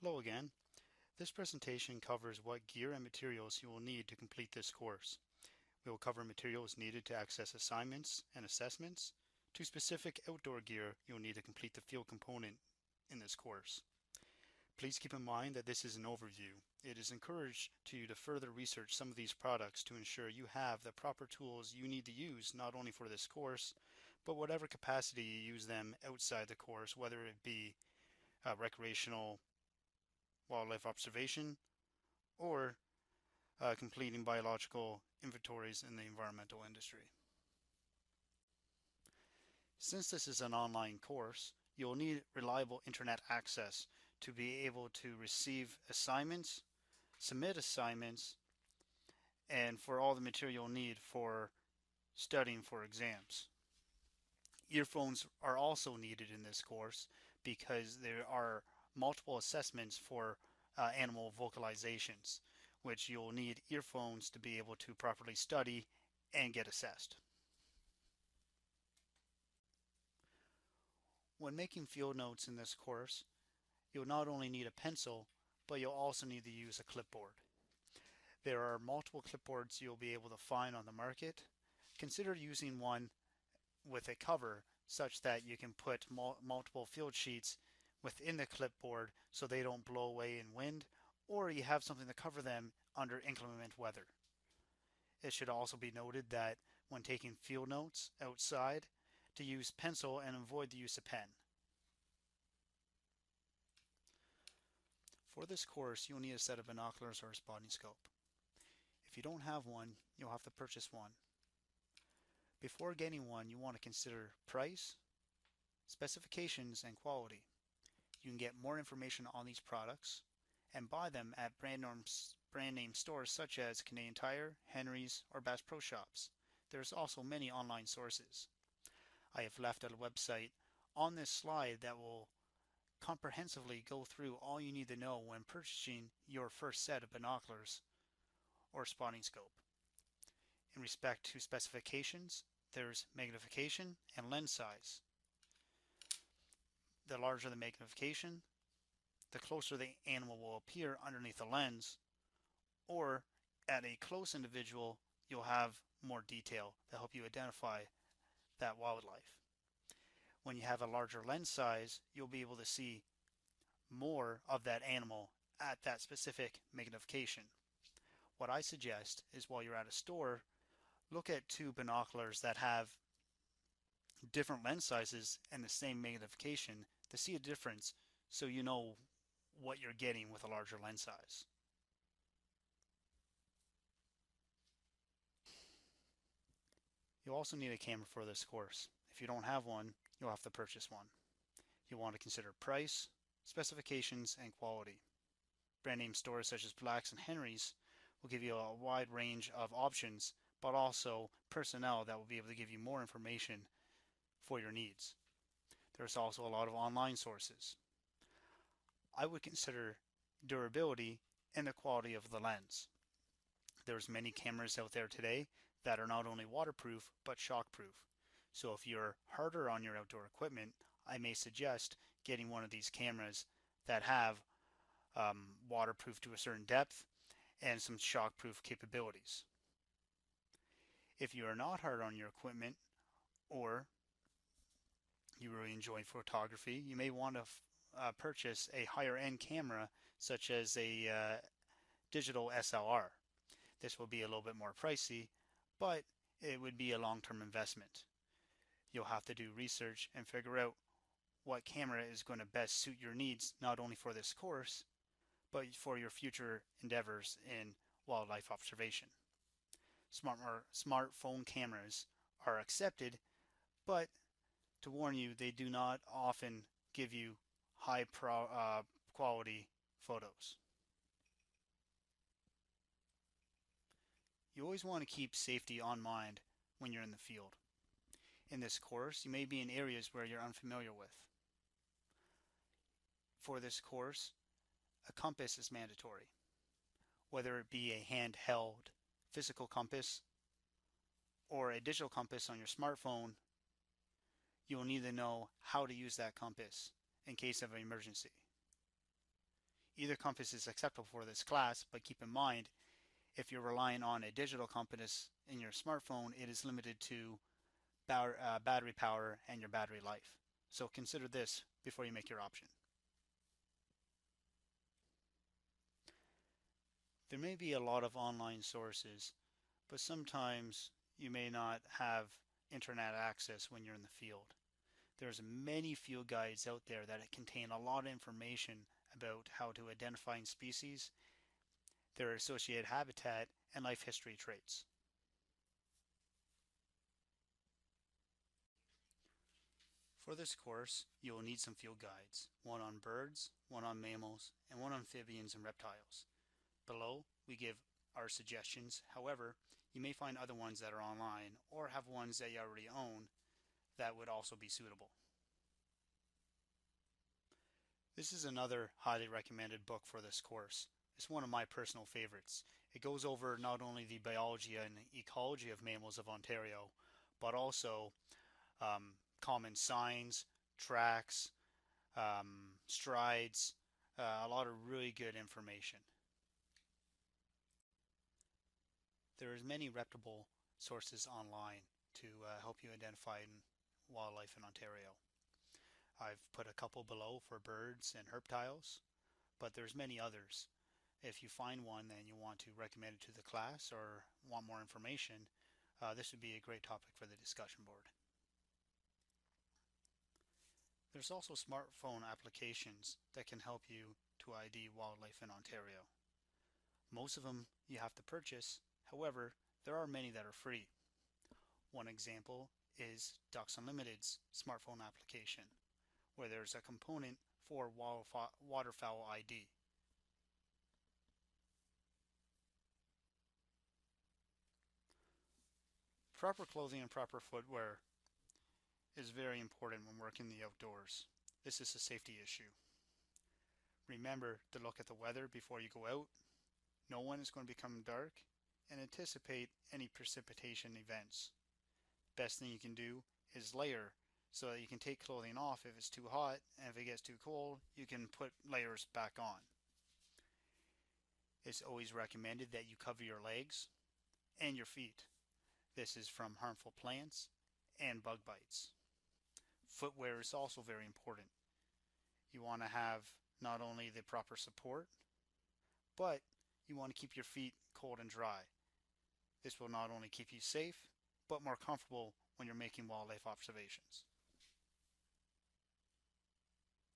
Hello again. This presentation covers what gear and materials you will need to complete this course. We will cover materials needed to access assignments and assessments, to specific outdoor gear you'll need to complete the field component in this course. Please keep in mind that this is an overview. It is encouraged to you to further research some of these products to ensure you have the proper tools you need to use not only for this course, but whatever capacity you use them outside the course, whether it be recreational wildlife observation or completing biological inventories in the environmental industry. Since this is an online course, you'll need reliable internet access to be able to receive assignments, submit assignments, and for all the material you'll need for studying for exams. Earphones are also needed in this course because there are multiple assessments for animal vocalizations, which you'll need earphones to be able to properly study and get assessed. When making field notes in this course, you'll not only need a pencil, but you'll also need to use a clipboard. There are multiple clipboards you'll be able to find on the market. Consider using one with a cover such that you can put multiple field sheets within the clipboard so they don't blow away in wind, or you have something to cover them under inclement weather. It should also be noted that when taking field notes outside, to use pencil and avoid the use of pen. For this course, you'll need a set of binoculars or a spotting scope. If you don't have one, you'll have to purchase one. Before getting one, you want to consider price, specifications, and quality. You can get more information on these products and buy them at brand name stores such as Canadian Tire, Henry's, or Bass Pro Shops. There's also many online sources. I have left a website on this slide that will comprehensively go through all you need to know when purchasing your first set of binoculars or spotting scope. In respect to specifications, there's magnification and lens size. The larger the magnification, the closer the animal will appear underneath the lens, or at a close individual, you'll have more detail to help you identify that wildlife. When you have a larger lens size, you'll be able to see more of that animal at that specific magnification. What I suggest is while you're at a store, look at two binoculars that have different lens sizes and the same magnification to see a difference so you know what you're getting with a larger lens size. You'll also need a camera for this course. If you don't have one, you'll have to purchase one. You'll want to consider price, specifications, and quality. Brand name stores such as Black's and Henry's will give you a wide range of options, but also personnel that will be able to give you more information for your needs. There's also a lot of online sources. I would consider durability and the quality of the lens. There's many cameras out there today that are not only waterproof but shockproof. So if you're harder on your outdoor equipment, I may suggest getting one of these cameras that have waterproof to a certain depth and some shockproof capabilities. If you are not hard on your equipment or you really enjoy photography, you may want to purchase a higher end camera such as a digital SLR. This will be a little bit more pricey, but it would be a long-term investment. You'll have to do research and figure out what camera is going to best suit your needs, not only for this course, but for your future endeavors in wildlife observation. Smartphone cameras are accepted, but to warn you, they do not often give you high quality photos. You always want to keep safety on mind when you're in the field. In this course, you may be in areas where you're unfamiliar with. For this course, a compass is mandatory, whether it be a handheld physical compass or a digital compass on your smartphone. You will need to know how to use that compass in case of an emergency. Either compass is acceptable for this class, but keep in mind, if you're relying on a digital compass in your smartphone, it is limited to battery power and your battery life. So consider this before you make your option. There may be a lot of online sources, but sometimes you may not have internet access when you're in the field. There's many field guides out there that contain a lot of information about how to identify species, their associated habitat, and life history traits. For this course, you will need some field guides, one on birds, one on mammals, and one on amphibians and reptiles. Below, we give our suggestions. However, you may find other ones that are online or have ones that you already own that would also be suitable. This is another highly recommended book for this course. It's one of my personal favorites. It goes over not only the biology and ecology of mammals of Ontario, but also common signs, tracks, strides, a lot of really good information. There is many reputable sources online to help you identify wildlife in Ontario. I've put a couple below for birds and reptiles, but there's many others. If you find one and you want to recommend it to the class or want more information, this would be a great topic for the discussion board. There's also smartphone applications that can help you to ID wildlife in Ontario. Most of them you have to purchase, however, there are many that are free. One example is Ducks Unlimited's smartphone application, where there's a component for waterfowl ID. Proper clothing and proper footwear is very important when working in the outdoors. This is a safety issue. Remember to look at the weather before you go out, know when it's going to become dark, and anticipate any precipitation events. Best thing you can do is layer so that you can take clothing off if it's too hot, and if it gets too cold, you can put layers back on. It's always recommended that you cover your legs and your feet. This is from harmful plants and bug bites. Footwear is also very important. You want to have not only the proper support, but you want to keep your feet cold and dry. This will not only keep you safe, but more comfortable when you're making wildlife observations.